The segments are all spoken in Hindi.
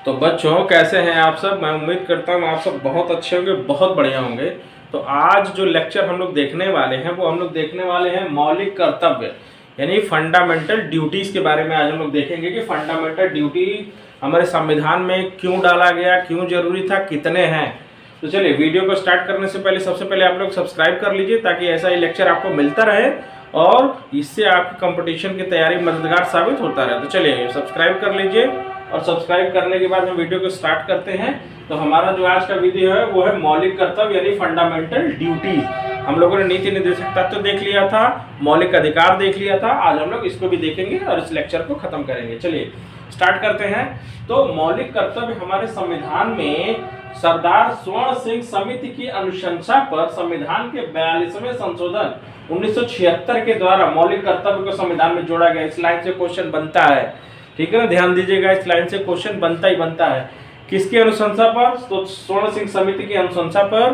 तो बच्चों कैसे हैं आप सब। मैं उम्मीद करता हूँ आप सब बहुत अच्छे होंगे, बहुत बढ़िया होंगे। तो आज जो लेक्चर हम लोग देखने वाले हैं वो हम लोग देखने वाले हैं मौलिक कर्तव्य यानी फंडामेंटल ड्यूटीज़ के बारे में। आज हम लोग देखेंगे कि फंडामेंटल ड्यूटी हमारे संविधान में क्यों डाला गया, क्यों जरूरी था, कितने हैं। तो चलिए वीडियो को स्टार्ट करने से पहले सबसे पहले आप लोग सब्सक्राइब कर लीजिए ताकि ऐसा ही लेक्चर आपको मिलता रहे और इससे आपकी कंपटीशन की तैयारी मददगार साबित होता रहे। तो चलिए सब्सक्राइब कर लीजिए और सब्सक्राइब करने के बाद हम वीडियो को स्टार्ट करते हैं। तो हमारा जो आज का वीडियो है वो है मौलिक कर्तव्य यानी फंडामेंटल ड्यूटीज। हम लोगों ने नीति निर्देशक तत्व देख लिया था, मौलिक अधिकार देख लिया था, आज हम लोग इसको भी देखेंगे और इस लेक्चर को खत्म करेंगे। चलिए स्टार्ट करते हैं। तो मौलिक कर्तव्य हमारे संविधान में सरदार स्वर्ण सिंह समिति की अनुशंसा पर संविधान के 42वें संशोधन 1976 के द्वारा मौलिक कर्तव्य को संविधान में जोड़ा गया। इस लाइन से क्वेश्चन बनता है, ठीक है ना, ध्यान दीजिएगा, इस लाइन से क्वेश्चन बनता ही बनता है। किसकी अनुशंसा पर? तो स्वर्ण सिंह समिति की अनुशंसा पर।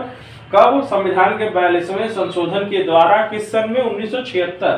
कब? संविधान के 42वें संशोधन के द्वारा। किस सन में? 1976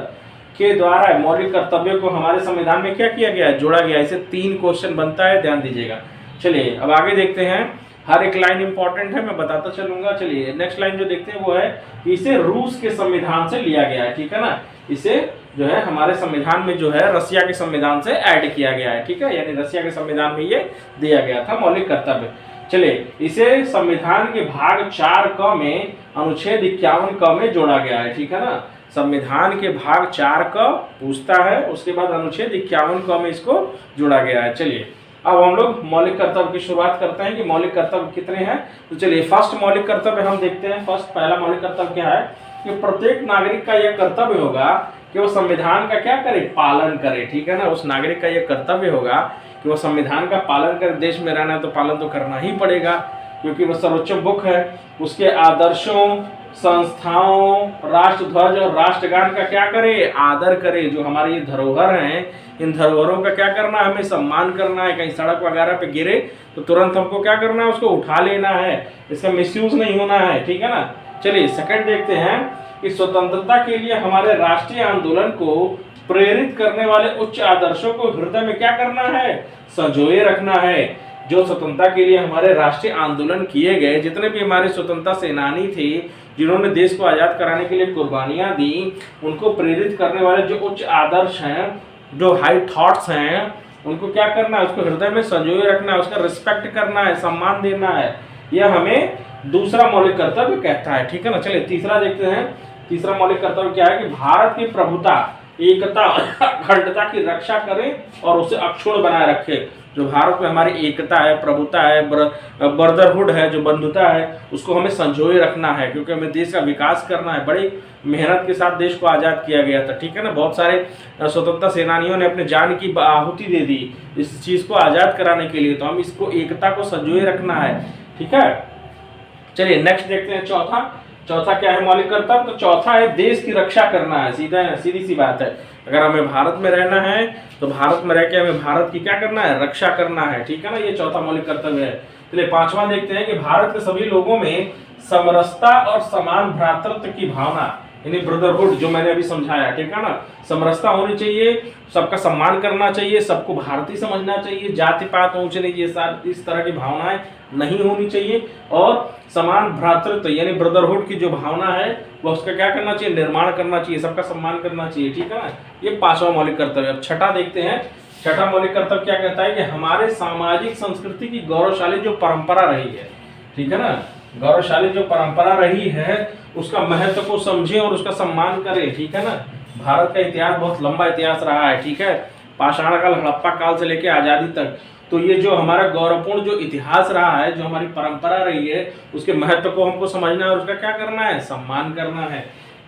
के द्वारा मौलिक कर्तव्यों को हमारे संविधान में क्या किया गया है? जोड़ा गया। इसे 3 क्वेश्चन बनता है, ध्यान दीजिएगा। चलिए अब आगे देखते हैं। हर एक लाइन इंपॉर्टेंट है, मैं बताता चलूंगा। चलिए नेक्स्ट लाइन जो देखते हैं वो है कि इसे रूस के संविधान से लिया गया है, ठीक है ना। इसे जो है हमारे संविधान में जो है रसिया के संविधान से ऐड किया गया है, ठीक है, यानी रसिया के संविधान में ये दिया गया था मौलिक कर्तव्य। चलिए इसे संविधान के भाग 4 क में अनुच्छेद 51 क में जोड़ा गया है, ठीक है ना। संविधान के भाग 4 क पूछता है, उसके बाद अनुच्छेद 51 क में इसको जोड़ा गया है। चलिए अब हम लोग मौलिक कर्तव्य की शुरुआत करते हैं कि मौलिक कर्तव्य कितने हैं। तो चलिए फर्स्ट मौलिक कर्तव्य हम देखते हैं। फर्स्ट पहला मौलिक कर्तव्य क्या है कि प्रत्येक नागरिक का यह कर्तव्य होगा कि वो संविधान का क्या करे? पालन करे, ठीक है ना। उस नागरिक का यह कर्तव्य होगा कि वो संविधान का पालन करे। देश में रहना है तो पालन तो करना ही पड़ेगा क्योंकि वो सर्वोच्च बुक है। उसके आदर्शों, संस्थाओं, राष्ट्रध्वज और राष्ट्रगान का क्या करे? आदर करे। जो हमारे ये धरोहर हैं, इन धरोहरों का क्या करना है? हमें सम्मान करना है। कहीं सड़क वगैरह पे गिरे तो तुरंत हमको क्या करना है? उसको उठा लेना है, इसका मिसयूज नहीं होना है, ठीक है ना। चलिए सेकंड देखते हैं कि स्वतंत्रता के लिए हमारे राष्ट्रीय आंदोलन को प्रेरित करने वाले उच्च आदर्शों को हृदय में क्या करना है? संजोए रखना है। जो स्वतंत्रता के लिए हमारे राष्ट्रीय आंदोलन किए गए, जितने भी हमारे स्वतंत्रता सेनानी थे जिन्होंने देश को आजाद कराने के लिए कुर्बानियां दी, उनको प्रेरित करने वाले जो उच्च आदर्श हैं, जो हाई थॉट्स हैं, उनको क्या करना है? उसको हृदय में संजोए रखना है, उसका रिस्पेक्ट करना है, सम्मान देना है। यह हमें दूसरा मौलिक कर्तव्य कहता है, ठीक है ना। चलिए तीसरा देखते हैं। तीसरा मौलिक कर्तव्य क्या है कि भारत की प्रभुता, एकता, अखंडता की रक्षा करें और उसे अक्षुण्ण बनाए रखें। जो भारत में हमारी एकता है, प्रभुता है, ब्रदरहुड है, जो बंधुता है, उसको हमें संजोए रखना है क्योंकि हमें देश का विकास करना है। बड़ी मेहनत के साथ देश को आज़ाद किया गया था, ठीक है ना। बहुत सारे स्वतंत्रता सेनानियों ने अपने जान की आहुति दे दी इस चीज़ को आज़ाद कराने के लिए, तो हम इसको एकता को संजोए रखना है, ठीक है। चलिए नेक्स्ट देखते हैं। चौथा क्या है मौलिक कर्तव्य? तो चौथा है देश की रक्षा करना है। सीधी सी बात है, अगर हमें भारत में रहना है तो भारत में रह के हमें भारत की क्या करना है? रक्षा करना है, ठीक है ना। ये चौथा मौलिक कर्तव्य है। चलिए पांचवा देखते हैं कि भारत के सभी लोगों में समरसता और समान भ्रातृत्व की भावना यानी ब्रदरहुड, जो मैंने अभी समझाया, ठीक है ना। समरसता होनी चाहिए, सबका सम्मान करना चाहिए, सबको भारतीय समझना चाहिए, जाति पात ऊंच नीच इस तरह की भावनाएं नहीं होनी चाहिए। और समान भ्रातृत्व यानी ब्रदरहुड की जो भावना है वह उसका क्या करना चाहिए? निर्माण करना चाहिए, सबका सम्मान करना चाहिए, ठीक है ना। ये पांचवा मौलिक कर्तव्य। अब छठा देखते हैं। छठा मौलिक कर्तव्य क्या कहता है कि हमारे सामाजिक संस्कृति की गौरवशाली जो परंपरा रही है, ठीक है ना, गौरवशाली जो परंपरा रही है उसका महत्व को समझें और उसका सम्मान करें, ठीक है ना। भारत का इतिहास बहुत लंबा इतिहास रहा है, ठीक है, पाषाण काल, हड़प्पा काल से लेकर आज़ादी तक। तो ये जो हमारा गौरवपूर्ण जो इतिहास रहा है, जो हमारी परंपरा रही है, उसके महत्व को हमको समझना है और उसका क्या करना है? सम्मान करना है,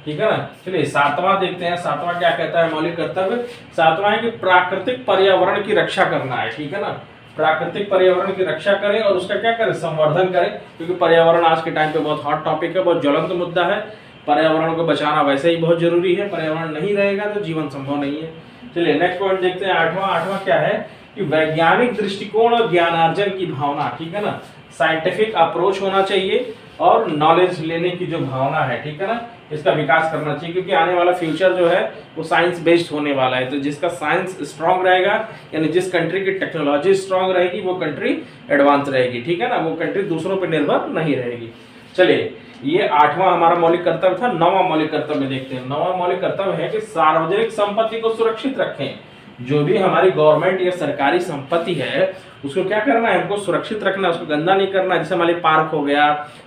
ठीक है ना। चलिए सातवां देखते हैं। सातवां क्या कहता है मौलिक कर्तव्य? सातवां है कि प्राकृतिक पर्यावरण की रक्षा करना है, ठीक है ना। प्राकृतिक पर्यावरण की रक्षा करें और उसका क्या करें? संवर्धन करें, क्योंकि पर्यावरण आज के टाइम पे बहुत हॉट टॉपिक है, बहुत ज्वलंत मुद्दा है। पर्यावरण को बचाना वैसे ही बहुत जरूरी है, पर्यावरण नहीं रहेगा तो जीवन संभव नहीं है। चलिए नेक्स्ट पॉइंट देखते हैं। आठवां क्या है कि वैज्ञानिक दृष्टिकोण और ज्ञानार्जन की भावना, ठीक है ना। साइंटिफिक अप्रोच होना चाहिए और नॉलेज लेने की जो भावना है, ठीक है ना, इसका विकास करना चाहिए, क्योंकि आने वाला फ्यूचर जो है वो साइंस बेस्ड होने वाला है। तो जिसका साइंस स्ट्रांग रहेगा, यानी जिस कंट्री की टेक्नोलॉजी स्ट्रांग रहेगी, वो कंट्री एडवांस रहेगी, ठीक है ना, वो कंट्री दूसरों पर निर्भर नहीं रहेगी। चलिए, ये 8वां हमारा मौलिक कर्तव्य था। 9वां मौलिक कर्तव्य देखते हैं। 9वां मौलिक कर्तव्य है कि सार्वजनिक संपत्ति को सुरक्षित रखें। जो भी हमारी गवर्नमेंट या सरकारी संपत्ति है उसको क्या करना है, हमको सुरक्षित रखना है, उसको गंदा नहीं करना। जैसे हमारे पार्क हो गया,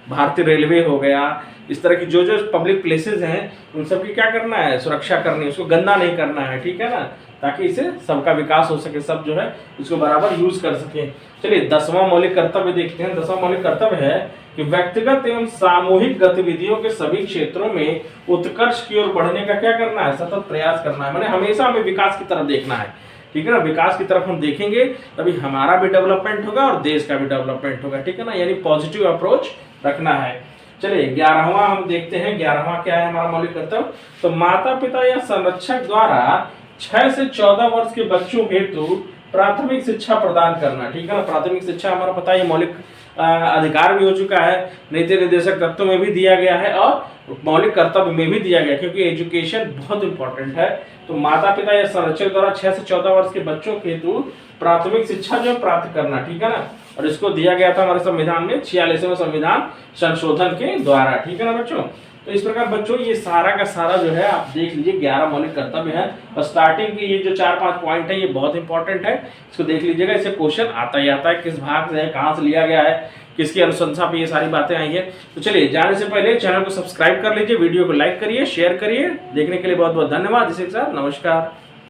भारतीय रेलवे हो गया, इस तरह की जो जो पब्लिक प्लेसेस हैं उन सब की क्या करना है, सुरक्षा करनी है, उसको गंदा नहीं करना है, ठीक है ना, ताकि इससे सबका विकास हो सके, सब जो है इसको बराबर यूज कर सके। चलिए 10वां मौलिक कर्तव्य देखते हैं। 10वां मौलिक कर्तव्य है कि व्यक्तिगत एवं सामूहिक गतिविधियों के सभी क्षेत्रों में उत्कर्ष की ओर बढ़ने का क्या करना है, सतत प्रयास करना है। माने हमेशा हमें विकास की तरफ देखना है, ठीक है ना, विकास की तरफ हम देखेंगे तभी हमारा भी डेवलपमेंट होगा और देश का भी डेवलपमेंट होगा, ठीक है ना, यानी पॉजिटिव अप्रोच रखना है। चलिए 11वां हम देखते हैं। 11वां क्या है हमारा मौलिक कर्तव्य, तो माता पिता या संरक्षक द्वारा 6 से 14 वर्ष के बच्चों हेतु प्राथमिक शिक्षा प्रदान करना, ठीक है ना। प्राथमिक शिक्षा हमारा पता है मौलिक अधिकार भी हो चुका है, नीति निर्देशक तत्वों में भी दिया गया है और मौलिक कर्तव्य में भी दिया गया, क्योंकि एजुकेशन बहुत इंपॉर्टेंट है। तो माता पिता या संरक्षक द्वारा 6 से 14 वर्ष के बच्चों के हेतु प्राथमिक शिक्षा जो प्राप्त करना, ठीक है ना, और इसको दिया गया था हमारे संविधान में 46वें संविधान संशोधन के द्वारा, ठीक है ना बच्चों। तो इस प्रकार बच्चों ये सारा का सारा जो है आप देख लीजिए 11 मौलिक कर्तव्य है, और स्टार्टिंग की ये जो 4-5 पॉइंट है ये बहुत इंपॉर्टेंट है, इसको देख लीजिएगा। इससे क्वेश्चन आता ही आता है, किस भाग से है, कहाँ से लिया गया है, किसकी अनुशंसा पे ये सारी बातें आई है। तो चलिए जाने से पहले चैनल को सब्सक्राइब कर लीजिए, वीडियो को लाइक करिए, शेयर करिए। देखने के लिए बहुत बहुत धन्यवाद। इसी के साथ नमस्कार।